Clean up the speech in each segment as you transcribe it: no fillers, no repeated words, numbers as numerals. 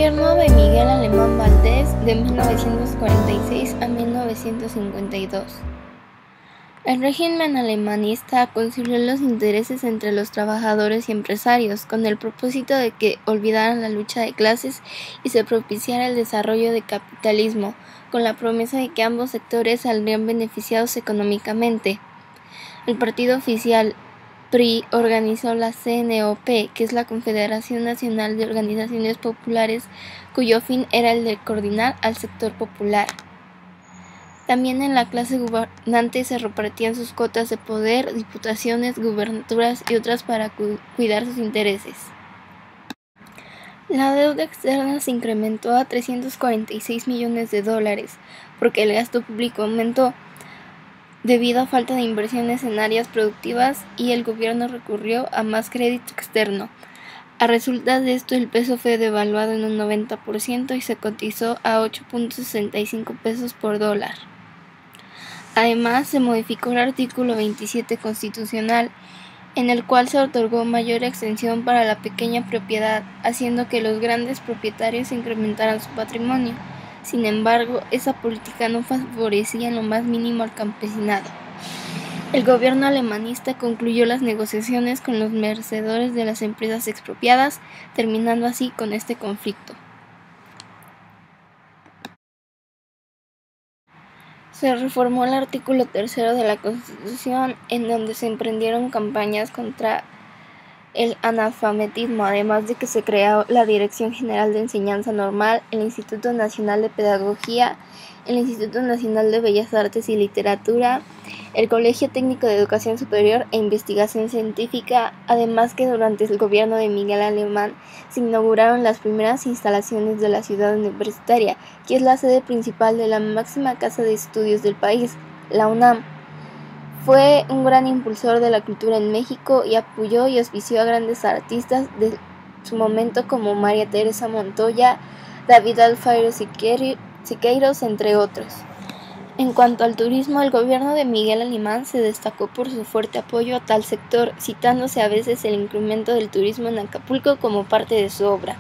Gobierno de Miguel Alemán Valdés de 1946 a 1952. El régimen alemanista concilió los intereses entre los trabajadores y empresarios con el propósito de que olvidaran la lucha de clases y se propiciara el desarrollo del capitalismo, con la promesa de que ambos sectores saldrían beneficiados económicamente. El partido oficial PRI organizó la CNOP, que es la Confederación Nacional de Organizaciones Populares, cuyo fin era el de coordinar al sector popular. También en la clase gobernante se repartían sus cuotas de poder, diputaciones, gubernaturas y otras para cuidar sus intereses. La deuda externa se incrementó a $346 millones, porque el gasto público aumentó debido a falta de inversiones en áreas productivas y el gobierno recurrió a más crédito externo. A resulta de esto, el peso fue devaluado en un 90% y se cotizó a 8.65 pesos por dólar. Además, se modificó el artículo 27 constitucional, en el cual se otorgó mayor extensión para la pequeña propiedad, haciendo que los grandes propietarios incrementaran su patrimonio. Sin embargo, esa política no favorecía en lo más mínimo al campesinado. El gobierno alemanista concluyó las negociaciones con los merecedores de las empresas expropiadas, terminando así con este conflicto. Se reformó el artículo 3 de la Constitución, en donde se emprendieron campañas contra el analfabetismo, además de que se creó la Dirección General de Enseñanza Normal, el Instituto Nacional de Pedagogía, el Instituto Nacional de Bellas Artes y Literatura, el Colegio Técnico de Educación Superior e Investigación Científica, además que durante el gobierno de Miguel Alemán se inauguraron las primeras instalaciones de la ciudad universitaria, que es la sede principal de la máxima casa de estudios del país, la UNAM. Fue un gran impulsor de la cultura en México y apoyó y auspició a grandes artistas de su momento como María Teresa Montoya, David Alfaro Siqueiros, entre otros. En cuanto al turismo, el gobierno de Miguel Alemán se destacó por su fuerte apoyo a tal sector, citándose a veces el incremento del turismo en Acapulco como parte de su obra.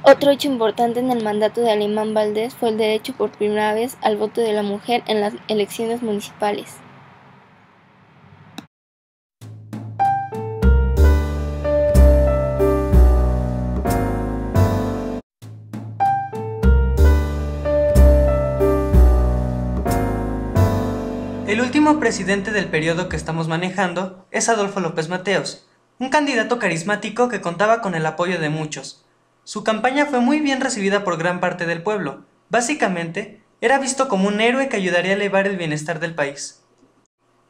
Otro hecho importante en el mandato de Alemán Valdés fue el derecho por primera vez al voto de la mujer en las elecciones municipales. El último presidente del periodo que estamos manejando es Adolfo López Mateos, un candidato carismático que contaba con el apoyo de muchos. Su campaña fue muy bien recibida por gran parte del pueblo. Básicamente, era visto como un héroe que ayudaría a elevar el bienestar del país.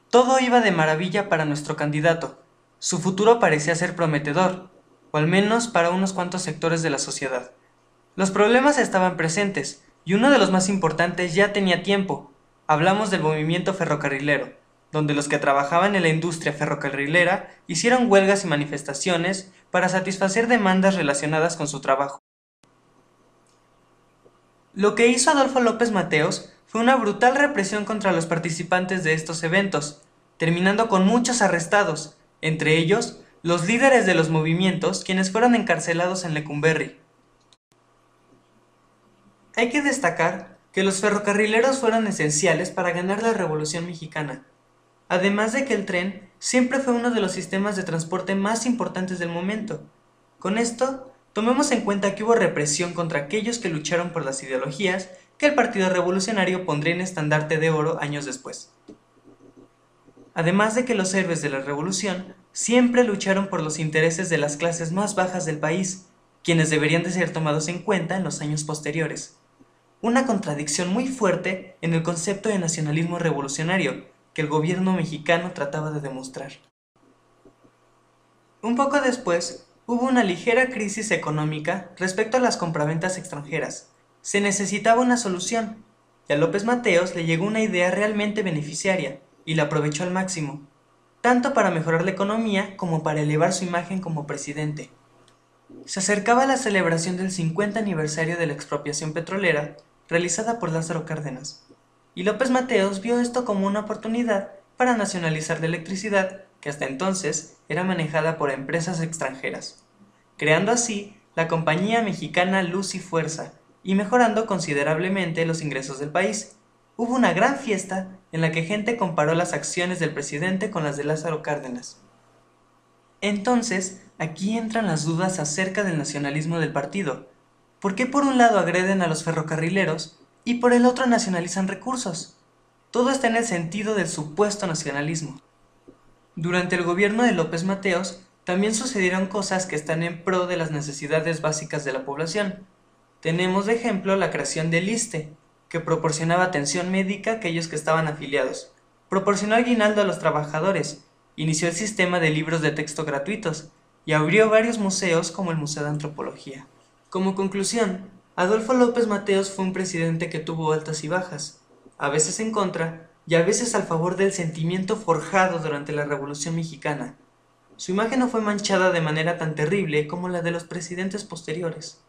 Todo iba de maravilla para nuestro candidato. Su futuro parecía ser prometedor, o al menos para unos cuantos sectores de la sociedad. Los problemas estaban presentes, y uno de los más importantes ya tenía tiempo. Hablamos del movimiento ferrocarrilero, donde los que trabajaban en la industria ferrocarrilera hicieron huelgas y manifestaciones para satisfacer demandas relacionadas con su trabajo. Lo que hizo Adolfo López Mateos fue una brutal represión contra los participantes de estos eventos, terminando con muchos arrestados, entre ellos los líderes de los movimientos, quienes fueron encarcelados en Lecumberri. Hay que destacar que los ferrocarrileros fueron esenciales para ganar la Revolución Mexicana, además de que el tren siempre fue uno de los sistemas de transporte más importantes del momento. Con esto, tomemos en cuenta que hubo represión contra aquellos que lucharon por las ideologías que el Partido Revolucionario pondría en estandarte de oro años después. Además de que los héroes de la Revolución siempre lucharon por los intereses de las clases más bajas del país, quienes deberían de ser tomados en cuenta en los años posteriores. Una contradicción muy fuerte en el concepto de nacionalismo revolucionario que el gobierno mexicano trataba de demostrar. Un poco después, hubo una ligera crisis económica respecto a las compraventas extranjeras. Se necesitaba una solución, y a López Mateos le llegó una idea realmente beneficiaria, y la aprovechó al máximo, tanto para mejorar la economía como para elevar su imagen como presidente. Se acercaba la celebración del 50 aniversario de la expropiación petrolera realizada por Lázaro Cárdenas, y López Mateos vio esto como una oportunidad para nacionalizar la electricidad que hasta entonces era manejada por empresas extranjeras, creando así la Compañía Mexicana Luz y Fuerza, y mejorando considerablemente los ingresos del país. Hubo una gran fiesta en la que gente comparó las acciones del presidente con las de Lázaro Cárdenas. Entonces, aquí entran las dudas acerca del nacionalismo del partido. ¿Por qué por un lado agreden a los ferrocarrileros y por el otro nacionalizan recursos? Todo está en el sentido del supuesto nacionalismo. Durante el gobierno de López Mateos, también sucedieron cosas que están en pro de las necesidades básicas de la población. Tenemos de ejemplo la creación del ISSSTE, que proporcionaba atención médica a aquellos que estaban afiliados, proporcionó aguinaldo a los trabajadores, inició el sistema de libros de texto gratuitos y abrió varios museos como el Museo de Antropología. Como conclusión, Adolfo López Mateos fue un presidente que tuvo altas y bajas, a veces en contra y a veces al favor del sentimiento forjado durante la Revolución Mexicana. Su imagen no fue manchada de manera tan terrible como la de los presidentes posteriores.